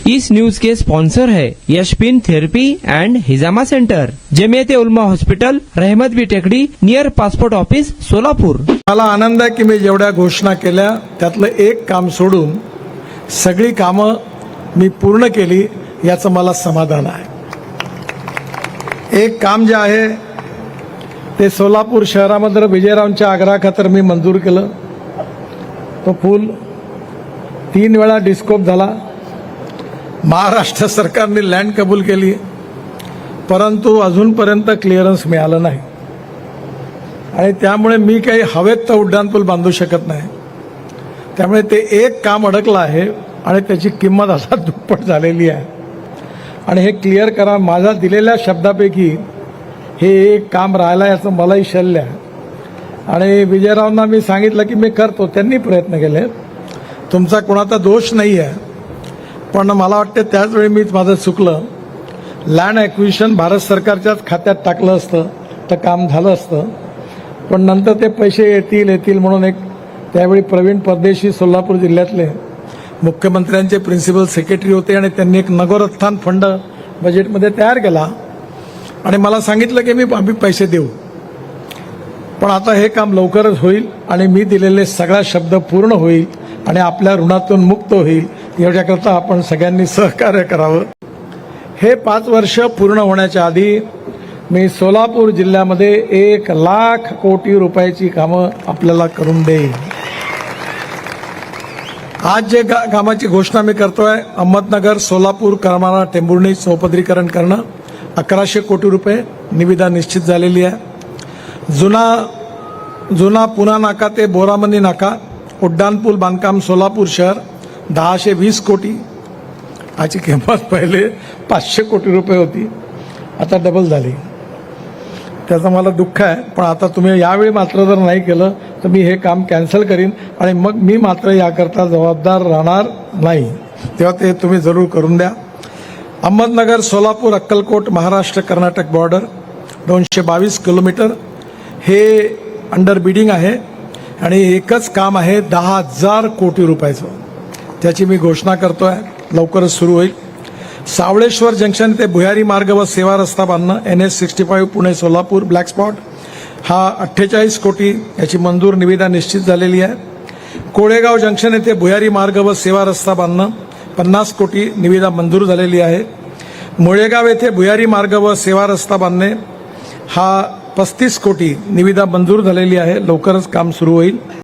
इस news के sponsor है यशपिन therapy end हिजामा centre, Jamiat उलमा hospital, रहमत बी टेकडी, नियर पासपोर्ट ऑफिस, सोलापूर। मला आनंद आहे की मी जेवढ्या घोषणा केल्या त्यातलं एक काम सोडून सगळी कामं मी पूर्ण केली, याचं मला समाधान आहे। एक काम जे आहे ते सोलापूर शहरामध्ये विजयरावांच्या आग्रहाखातर मी मंजूर केलं। तो पूल 3 वेळा डिस्कोप झाला। महाराष्ट्र सरकारने लँड कबूल केली, परंतु अजूनपर्यंत क्लिअरन्स मिळालं नाही आणि त्यामुळे मी काही हवेत तर उड्डाणपूल बांधू शकत नाही। त्यामुळे ते एक काम अडकलं आहे आणि त्याची किंमत आता दुप्पट झालेली आहे आणि हे क्लिअर करा। माझा दिलेल्या शब्दापैकी हे एक काम राहिलं याचं मलाही शल्य आहे आणि विजयरावांना मी सांगितलं की मी करतो, त्यांनी प्रयत्न केले। तुमचा कोणाचा दोष नाही आहे, पण मला वाटतं त्याच वेळी मी माझं चुकलं। लँड ॲक्विजिशन भारत सरकारच्याच खात्यात टाकलं असतं तर काम झालं असतं, पण नंतर ते पैसे येतील म्हणून एक त्यावेळी प्रवीण परदेशी सोलापूर जिल्ह्यातले मुख्यमंत्र्यांचे प्रिन्सिपल सेक्रेटरी होते आणि त्यांनी एक नगरोत्थान फंड बजेटमध्ये तयार केला आणि मला सांगितलं की आम्ही पैसे देऊ, पण आता हे काम लवकरच होईल आणि मी दिलेले सगळा शब्द पूर्ण होईल आणि आपल्या ऋणातून मुक्त होईल, याच्याकरता आपण सगळ्यांनी सहकार्य करावं। हे 5 वर्ष पूर्ण होण्याच्या आधी मी सोलापूर जिल्ह्यामध्ये 1 लाख कोटी रुपयाची कामं आपल्याला करून देईन। आज जे कामाची घोषणा मी करतोय, अहमदनगर, सोलापूर, करमाळा, टेंभुर्णी चौपदरीकरण करणं 1100 कोटी रुपये निविदा निश्चित झालेली आहे। जुना पुणा नाका ते बोरामंदी नाका उड्डाणपूल बांधकाम सोलापूर शहर 1020 कोटी, याची किंमत पहिले 500 कोटी रुपये होती, आता डबल झाली। त्याचं मला दुःख आहे, पण आता तुम्ही यावेळी मात्र जर नाही केलं तर मी हे काम कॅन्सल करीन आणि मग मी मात्र याकरता जबाबदार राहणार नाही, तेव्हा ते तुम्ही जरूर करून द्या। अहमदनगर, सोलापूर, अक्कलकोट, महाराष्ट्र कर्नाटक बॉर्डर 222 किलोमीटर हे अंडर बिडिंग आहे आणि एकच काम आहे 10,000 कोटी रुपयाचं, त्याची मी घोषणा करतोय, लवकरच सुरू होईल। सावळेश्वर जंक्शन ते भुयारी मार्ग व सेवा रस्ता बांधणं NH65 Pune Solapur black spot हा 48 कोटी, याची मंजूर निविदा निश्चित झालेली आहे। कोळेगाव जंक्शन येथे भुयारी मार्ग व सेवा रस्ता बांधणं 50 कोटी, निविदा मंजूर झालेली आहे। मुळेगाव येथे भुयारी मार्ग व सेवा रस्ता बांधणे हा 35 कोटी, निविदा मंजूर झालेली आहे, लवकरच काम सुरू होईल।